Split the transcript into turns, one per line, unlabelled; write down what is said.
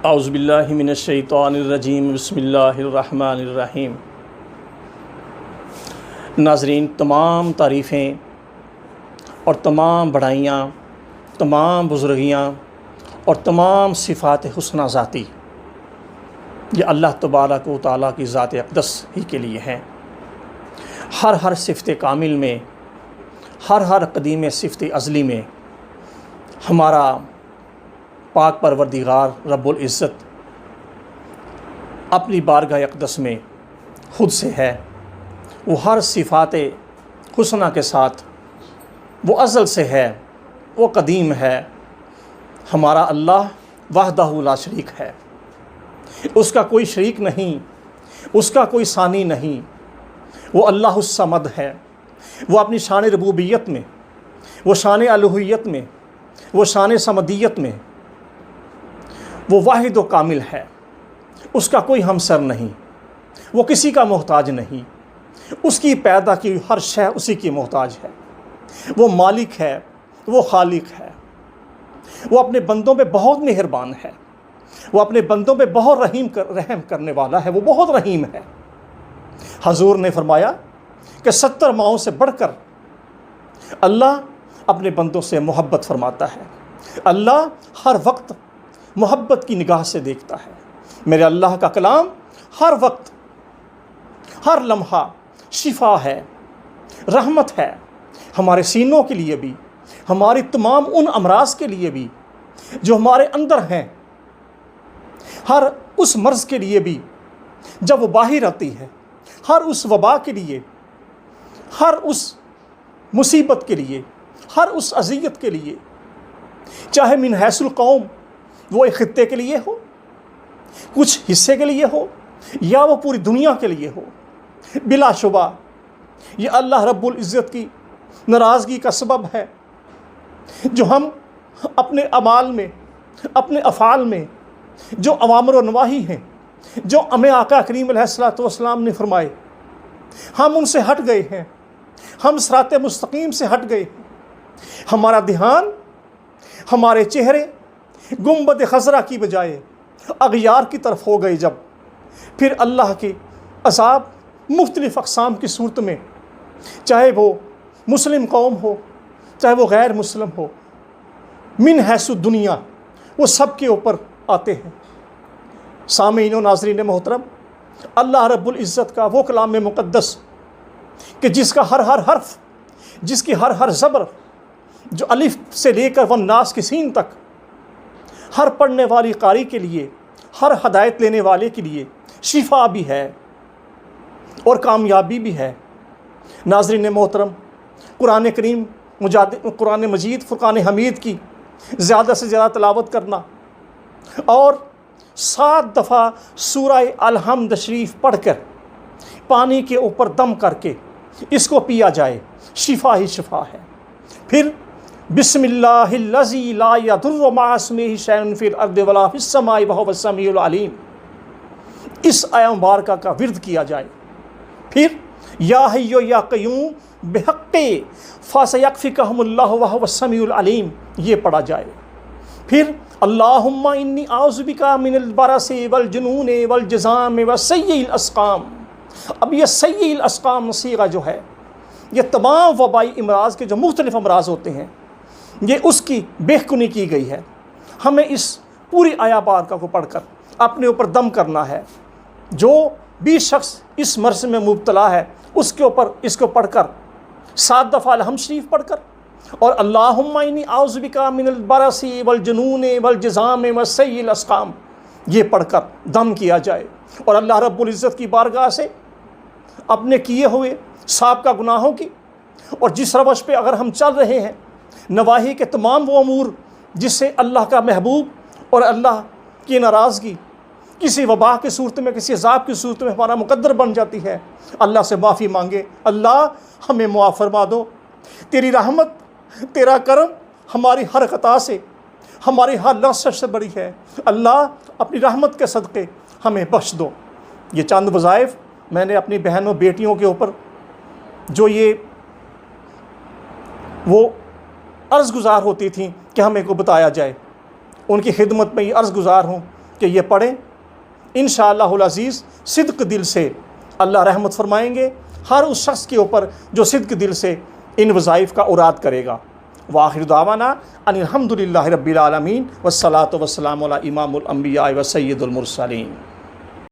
औज़ुबिल्लाहि मिनश्शैतानिर्रजीम बिस्मिल्लाहिर्रहमानिर्रहीम। नाज़रीन, तमाम तारीफ़ें और तमाम बढ़ाइयाँ, तमाम बुज़ुर्गियाँ और तमाम सिफ़ात हुस्ना ज़ाती ये अल्लाह तबारक व तआला की ज़ात अक़दस ही के लिए हैं। हर सिफ़त कामिल में, हर क़दीम सिफ़त अज़ली में हमारा पाक परवरदिगार रब्बुल इज़्ज़त अपनी बारगाह अक़दस में ख़ुद से है। वो हर सिफ़ात हुस्ना के साथ वो अज़ल से है, वो क़दीम है। हमारा अल्लाह वहदहु ला शरीक है, उसका कोई शरीक नहीं, उसका कोई सानी नहीं। वो अल्लाहुस समद है। वो अपनी शान रबूबियत में, वो शान अलूहियत में, वो शान समदियत में वो वाहिद व कामिल है। उसका कोई हमसर नहीं, वो किसी का मोहताज नहीं। उसकी पैदा की हर शय उसी की मोहताज है। वो मालिक है, वो खालिक है। वो अपने बंदों पे बहुत मेहरबान है। वो अपने बंदों पे बहुत रहम करने वाला है। वो बहुत रहीम है। हजूर ने फरमाया कि 70 माओं से बढ़कर अल्लाह अपने बंदों से मोहब्बत फरमाता है। अल्लाह हर वक्त मोहब्बत की निगाह से देखता है। मेरे अल्लाह का कलाम हर वक्त, हर लम्हा शिफा है, रहमत है, हमारे सीनों के लिए भी, हमारी तमाम उन अमराज के लिए भी जो हमारे अंदर हैं, हर उस मर्ज़ के लिए भी जब वो बाहर आती है, हर उस वबा के लिए, हर उस मुसीबत के लिए, हर उस अज़ियत के लिए, चाहे मिन हैसुल कौम वो एक ख़ित्ते के लिए हो, कुछ हिस्से के लिए हो, या वो पूरी दुनिया के लिए हो, बिलाशुबा ये अल्लाह रब्बुल इज़्ज़त की नाराज़गी का सबब है। जो हम अपने अमाल में, अपने अफ़ाल में जो अवामर व नवाही हैं, जो हमें आका करीम अलैहिस्सलातु वस्सलाम ने फरमाए, हम उनसे हट गए हैं। हम सिराते मुस्तकीम से हट गए। हमारा ध्यान, हमारे चेहरे गुंबद खज़रा की बजाय अग़यार की तरफ हो गए। जब फिर अल्लाह के अज़ाब मुख्तलिफ़ अक़साम की सूरत में, चाहे वो मुस्लिम कौम हो, चाहे वो गैर मुस्लिम हो, मिन हैसु दुनिया, वो सब के ऊपर आते हैं। सामीन व नाज़रीन मोहतरम, अल्लाह रब्बुल इज़्ज़त का वो कलाम मुक़द्दस कि जिसका हर हर्फ, जिसकी हर ज़बर, जो अलिफ से लेकर वन नास की सीन तक, हर पढ़ने वाली कारी के लिए, हर हदायत लेने वाले के लिए शिफा भी है और कामयाबी भी है। नाज़रीन मोहतरम, कुरान करीम, कुरान मजीद, फ़ुरक़ान हमीद की ज़्यादा से ज़्यादा तिलावत करना और 7 दफ़ा सूरह अल-हम्द शरीफ पढ़कर पानी के ऊपर दम करके इसको पिया जाए, शिफा ही शिफा है। फिर बिस्मिल्लाहिल्लज़ी ला यदुर्रु मअ इस्मिही शैउन फिल अर्दि वला फिस समाई व हुवस समीउल अलीम, इस आया मुबारका का विर्द किया जाए। फिर या हय्यु या क़य्यूम बिहक़्क़ि फसयक्फ़िकहुमुल्लाहु व हुवस समीउल अलीम, ये पढ़ा जाए। फिर अल्लाहुम्मा इन्नी आउज़ु बिका मिनल बरसि वल जुनूनि वल जज़ामि व सय्यिल अस्क़ाम। अब ये सय्यिल अस्क़ाम सीगा जो है, ये तमाम वबाई अमराज़ के जो मुख्तलिफ़ अमराज़ होते हैं, ये उसकी बेखुनी की गई है। हमें इस पूरी आया बारका को पढ़कर अपने ऊपर दम करना है। जो भी शख्स इस मर्ज़ में मुब्तला है, उसके ऊपर इसको पढ़कर 7 दफ़ा अल-हम्द शरीफ पढ़कर और अल्लाहुम्मा इन्नी आउज़ु बिका मिनल बरसि वल जुनूनि वल जज़ामि व सय्यिल अस्क़ाम, ये पढ़कर दम किया जाए और अल्लाह रब्बुल इज़्ज़त की बारगाह से अपने किए हुए साबिक़ा गुनाहों की और जिस रवश पे अगर हम चल रहे हैं, नवाही के तमाम वो अमूर जिससे अल्लाह का महबूब और अल्लाह की नाराज़गी किसी वबा की सूरत में, किसी अज़ाब की सूरत में हमारा मुक़द्दर बन जाती है, अल्लाह से माफ़ी मांगे। अल्लाह हमें मुआफ़ फरमा दो। तेरी रहमत, तेरा करम हमारी हर ख़ता से, हमारी हर लफ्ज़ से बड़ी है। अल्लाह अपनी रहमत के सदक़े हमें बख्श दो। ये चंद वज़ाइफ मैंने अपनी बहनों बेटियों के ऊपर जो ये वो अर्ज़ गुज़ार होती थी कि हमें को बताया जाए, उनकी खिदमत में ये अर्ज़ गुज़ार हूँ कि ये पढ़ें। इंशाअल्लाहुल अज़ीज़ सिद्क़ दिल से अल्लाह रहमत फरमाएंगे हर उस शख्स के ऊपर जो सिद्क़ दिल से इन वज़ाइफ़ का उराद करेगा। वाखिर दावाना अनिल हम्दुलिल्लाहि रब्बिल आलमीन वस्सलातु वस्सलामु अला इमामुल अंबिया व सय्यिदुल मुरसलीन।